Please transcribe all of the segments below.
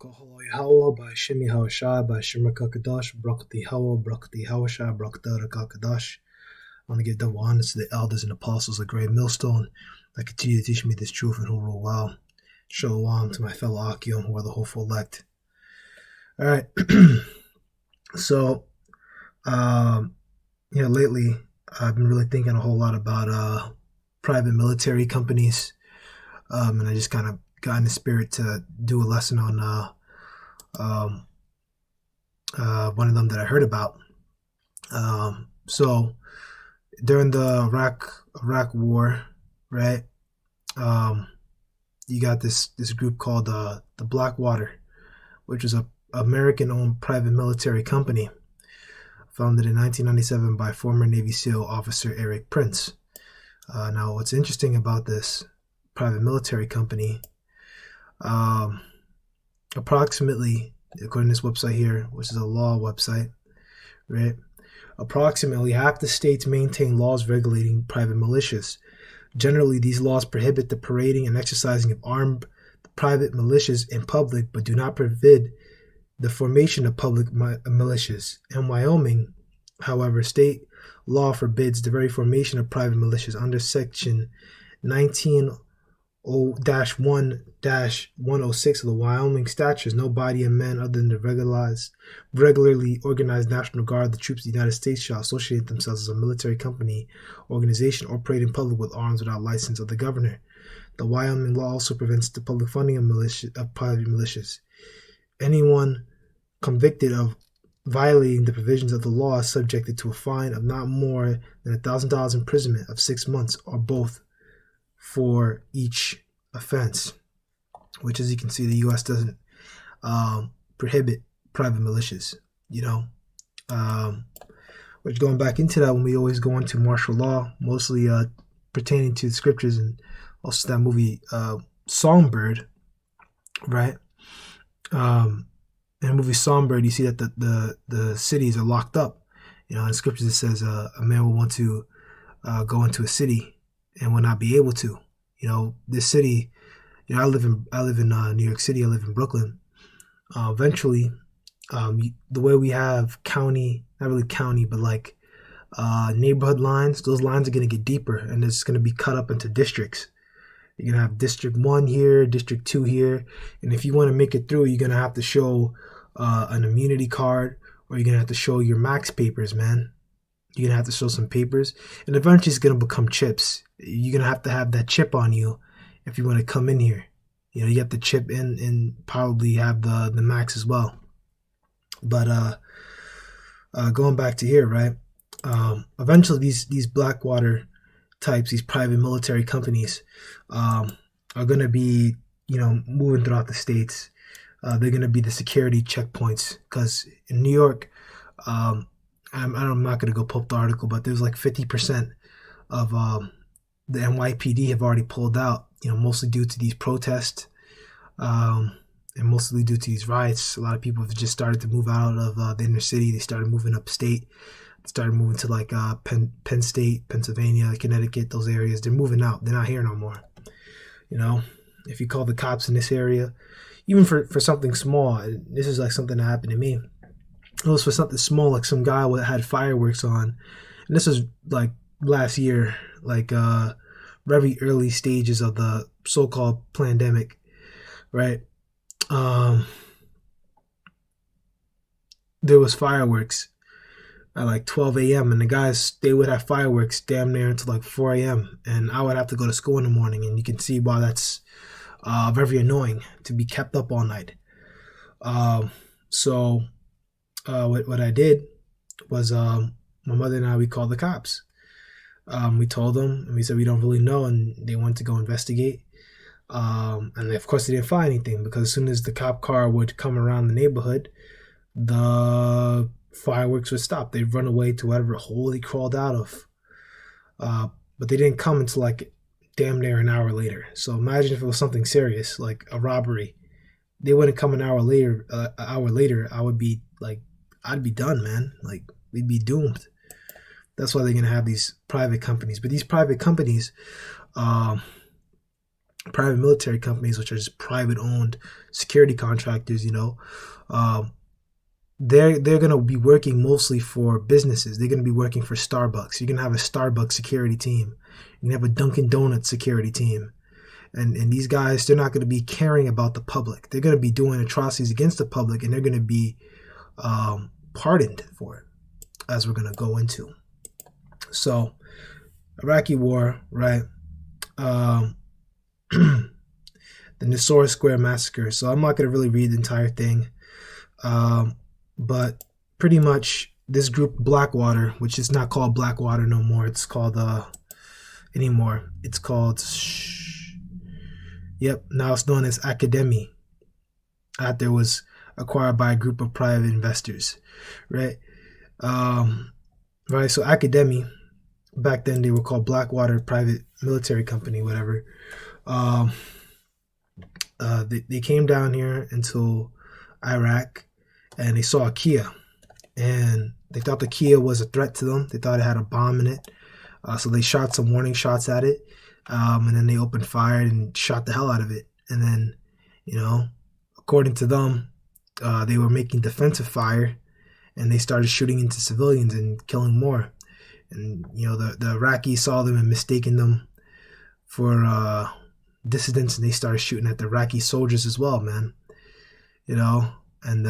Kahaloi Hawa by Shimi Hawashai by Shimmer Kakadash, Brakti Hawa, Brakti Hawashai, Brakta Kakadash. I want to give double honors to the elders and apostles of Great Millstone that continue to teach me this truth and who rule well. Shalom to my fellow Akim who are the hopeful elect. Alright. So, lately I've been really thinking a whole lot about private military companies. And I just kind of got in the spirit to do a lesson on one of them that I heard about. So during the Iraq War, right? You got this group called the Blackwater, which is a American-owned private military company founded in 1997 by former Navy SEAL officer Eric Prince. Now, what's interesting about this private military company, approximately, according to this website here, which is a law website, right? Approximately half the states maintain laws regulating private militias. Generally, these laws prohibit the parading and exercising of armed private militias in public, but do not forbid the formation of public militias. In Wyoming, however, state law forbids the very formation of private militias. Under Section 19-1-106 of the Wyoming statutes, no body of men other than the regularly organized National Guard, the troops of the United States, shall associate themselves as a military company, organization, or parade in public with arms without license of the governor. The Wyoming law also prevents the public funding of private militias. Anyone convicted of violating the provisions of the law is subjected to a fine of not more than $1,000 imprisonment of 6 months, or both, for each offense. Which, as you can see, the U.S. doesn't prohibit private militias. Which, going back into that, when we always go into martial law, mostly pertaining to the scriptures, and also that movie Songbird, right? In the movie Songbird, you see that the cities are locked up. In scriptures it says a man will want to go into a city and will not be able to. This city, I live in New York City. I live in Brooklyn. Eventually, the way we have county, not really county, but like neighborhood lines, those lines are going to get deeper, and it's going to be cut up into districts. You're going to have District 1 here, District 2 here. And if you want to make it through, you're going to have to show an immunity card, or you're going to have to show your max papers, man. You're going to have to show some papers. And eventually it's going to become chips. You're going to have that chip on you if you want to come in here. You have the chip in and probably have the max as well. But going back to here, right? Eventually these Blackwater types, these private military companies, are going to be, moving throughout the states. They're going to be the security checkpoints, because in New York, I'm not going to go pull up the article, but there's like 50% of the NYPD have already pulled out, mostly due to these protests, and mostly due to these riots. A lot of people have just started to move out of the inner city. They started moving upstate. Started moving to like Penn State, Pennsylvania, Connecticut, those areas. They're moving out. They're not here no more. If you call the cops in this area, even for something small, this is like something that happened to me. It was for something small, like some guy had fireworks on, and this was like last year, like very early stages of the so-called pandemic, right? There was fireworks at like 12 a.m. and the guys, they would have fireworks damn near until like 4 a.m. and I would have to go to school in the morning, and you can see why that's very annoying to be kept up all night. So what I did was my mother and I, we called the cops. We told them, and we said we don't really know, and they went to go investigate. And of course they didn't find anything, because as soon as the cop car would come around the neighborhood, the fireworks would stop. They'd run away to whatever hole they crawled out of. But they didn't come until like damn near an hour later. So imagine if it was something serious, like a robbery. They wouldn't come an hour later. I would be like, I'd be done, man. Like, we'd be doomed. That's why they're gonna have these private companies. But these private companies, private military companies, which are just private owned security contractors, um, they're gonna be working mostly for businesses. They're gonna be working for Starbucks. You're gonna have a Starbucks security team. You're gonna have a Dunkin' Donuts security team. And these guys, they're not gonna be caring about the public. They're gonna be doing atrocities against the public, and they're gonna be pardoned for it, as we're gonna go into. So, Iraqi war, right? Um, the Nisour Square massacre. So I'm not gonna really read the entire thing. But pretty much this group Blackwater, which is not called Blackwater no more. It's called anymore. It's called now it's known as Academy. After it was acquired by a group of private investors, right? Right. So Academy, back then they were called Blackwater Private Military Company, whatever. They came down here into Iraq, and they saw a Kia, and they thought the Kia was a threat to them. They thought it had a bomb in it, so they shot some warning shots at it, and then they opened fire and shot the hell out of it. And then, according to them, they were making defensive fire, and they started shooting into civilians and killing more. And the Iraqis saw them and mistaken them for dissidents, and they started shooting at the Iraqi soldiers as well, man. And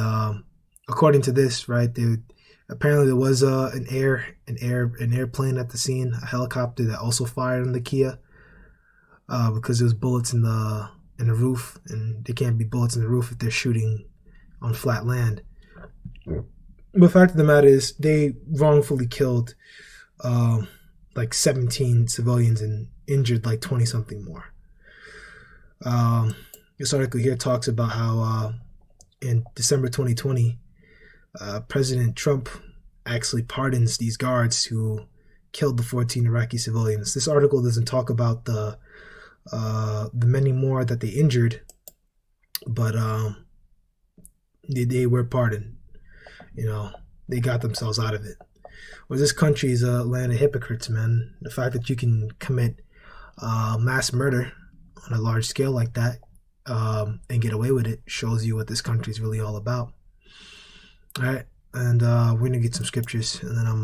according to this, right, apparently there was an airplane at the scene, a helicopter that also fired on the Kia, because there was bullets in the roof, and there can't be bullets in the roof if they're shooting on flat land. But the fact of the matter is, they wrongfully killed like 17 civilians and injured like 20 something more. This article here talks about how in December 2020, President Trump actually pardons these guards who killed the 14 Iraqi civilians. This article doesn't talk about the many more that they injured, but they were pardoned. They got themselves out of it. Well, this country is a land of hypocrites, man. The fact that you can commit mass murder on a large scale like that and get away with it shows you what this country is really all about. All right, and we're gonna get some scriptures, and then I'm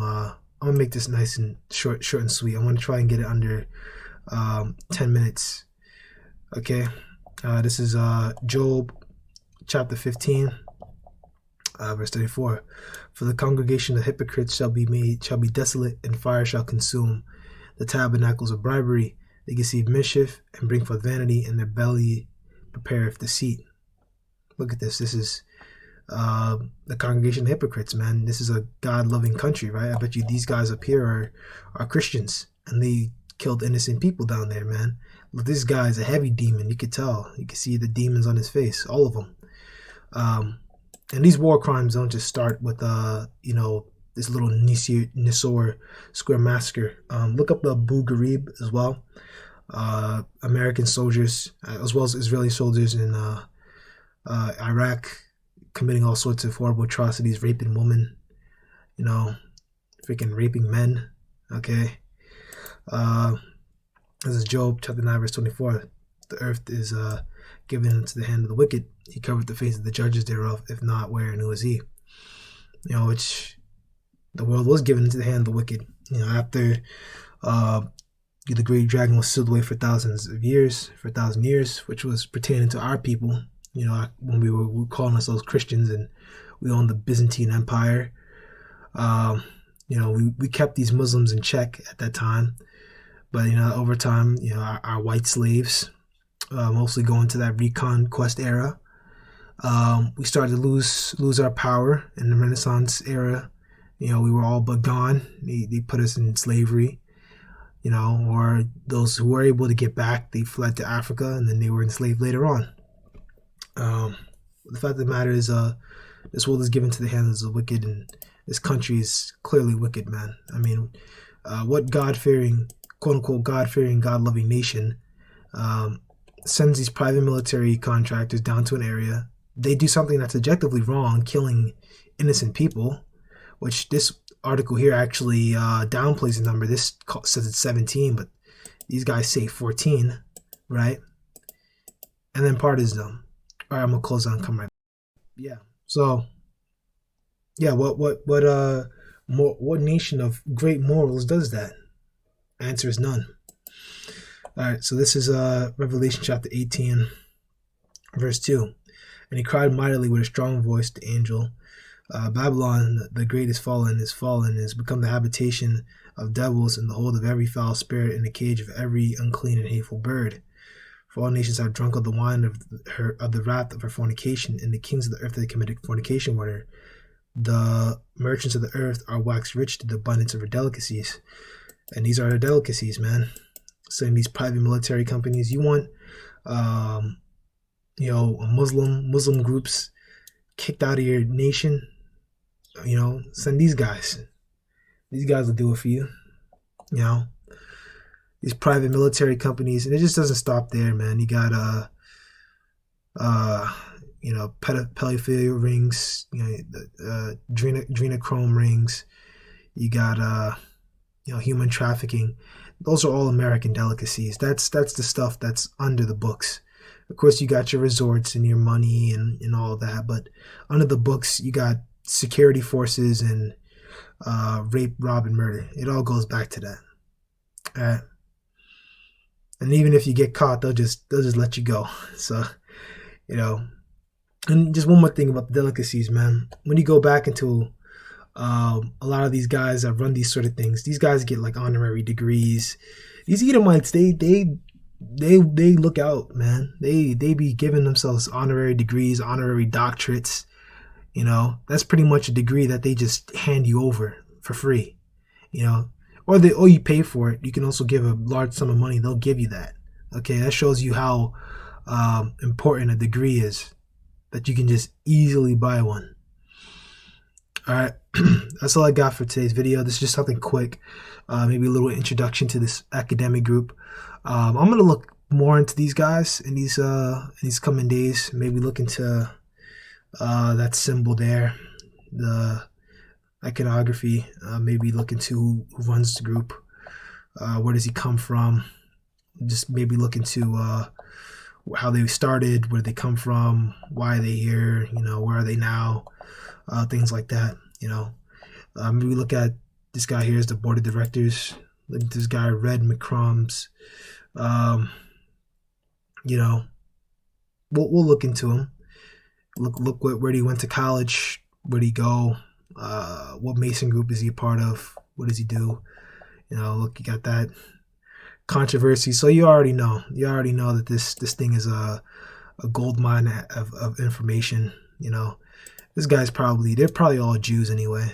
gonna make this nice and short and sweet. I'm gonna try and get it under 10 minutes. Okay, this is Job chapter 15, verse 34. For the congregation of hypocrites shall be desolate, and fire shall consume the tabernacles of bribery. They conceive mischief and bring forth vanity, and their belly prepareth deceit. Look at this. This is the congregation of hypocrites, man. This is a God-loving country, right? I bet you these guys up here are Christians, and they killed innocent people down there, man. Look, this guy is a heavy demon. You could tell. You can see the demons on his face, all of them. And these war crimes don't just start with this little Nisour Square massacre. Look up the Abu Ghraib as well. American soldiers, as well as Israeli soldiers in Iraq, committing all sorts of horrible atrocities, raping women, freaking raping men. Okay. This is Job chapter 9, verse 24. The earth is given into the hand of the wicked. He covered the face of the judges thereof. If not, where and who is he? Which the world was given into the hand of the wicked. After the great dragon was sealed away for 1,000 years, which was pertaining to our people. When we were calling ourselves Christians and we owned the Byzantine Empire. We kept these Muslims in check at that time. But, over time, our white slaves, mostly going to that Reconquest era, we started to lose our power in the Renaissance era. We were all but gone. They put us in slavery, or those who were able to get back, they fled to Africa, and then they were enslaved later on. The fact of the matter is, this world is given to the hands of the wicked, and this country is clearly wicked, man. I mean, what God-fearing, quote-unquote God-fearing, God-loving nation sends these private military contractors down to an area? They do something that's objectively wrong, killing innocent people, which this article here actually downplays the number. This says it's 17, but these guys say 14, right? and then part is them. All right, I'm gonna close on. Come right. Yeah. So yeah, what nation of great morals does that? Answer is none. All right. So this is Revelation chapter 18, verse 2. And he cried mightily with a strong voice, the angel, Babylon, the great is fallen, is become the habitation of devils, and the hold of every foul spirit, and the cage of every unclean and hateful bird. For all nations have drunk of the wine of the wrath of her fornication, and the kings of the earth that committed fornication with her. The merchants of the earth are waxed rich to the abundance of her delicacies. And these are her delicacies, man. So in these private military companies, you want Muslim groups kicked out of your nation, send these guys. These guys will do it for you. These private military companies, and it just doesn't stop there, man. You got pedophilia rings, adrenochrome rings. You got human trafficking. Those are all American delicacies. That's the stuff that's under the books. Of course, you got your resorts and your money and all that, but under the books, you got security forces and rape, rob, and murder. It all goes back to that. All right. And even if you get caught, they'll just let you go. So, and just one more thing about the delicacies, man. When you go back into a lot of these guys that run these sort of things, these guys get like honorary degrees. These Edomites, they look out, man. They be giving themselves honorary degrees, honorary doctorates. That's pretty much a degree that they just hand you over for free. Or you pay for it. You can also give a large sum of money. They'll give you that. Okay, that shows you how important a degree is, that you can just easily buy one. All right, that's all I got for today's video. This is just something quick, maybe a little introduction to this academic group. I'm gonna look more into these guys in these coming days. Maybe look into that symbol there, the iconography. Maybe look into who runs the group. Where does he come from? Just maybe look into how they started, where they come from, why are they here, where are they now, things like that. Maybe look at this guy here as the board of directors. Look at this guy, Red McCrumbs. We'll look into him. Look where he went to college, where did he go, what Mason group is he a part of, what does he do. Look, you got that controversy. So you already know that this thing is a gold mine of information. They're probably all Jews anyway.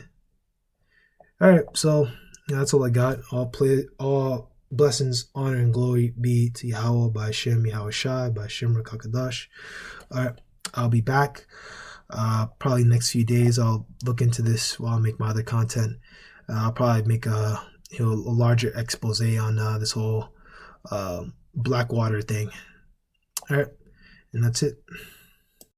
All right, so that's all I got. All blessings, honor, and glory be to Yahweh by Shem Yahweh Shai by Shem Rakakadash. All right, I'll be back. Probably next few days. I'll look into this while I make my other content. I'll probably make a larger expose on this whole Blackwater thing. All right, and that's it.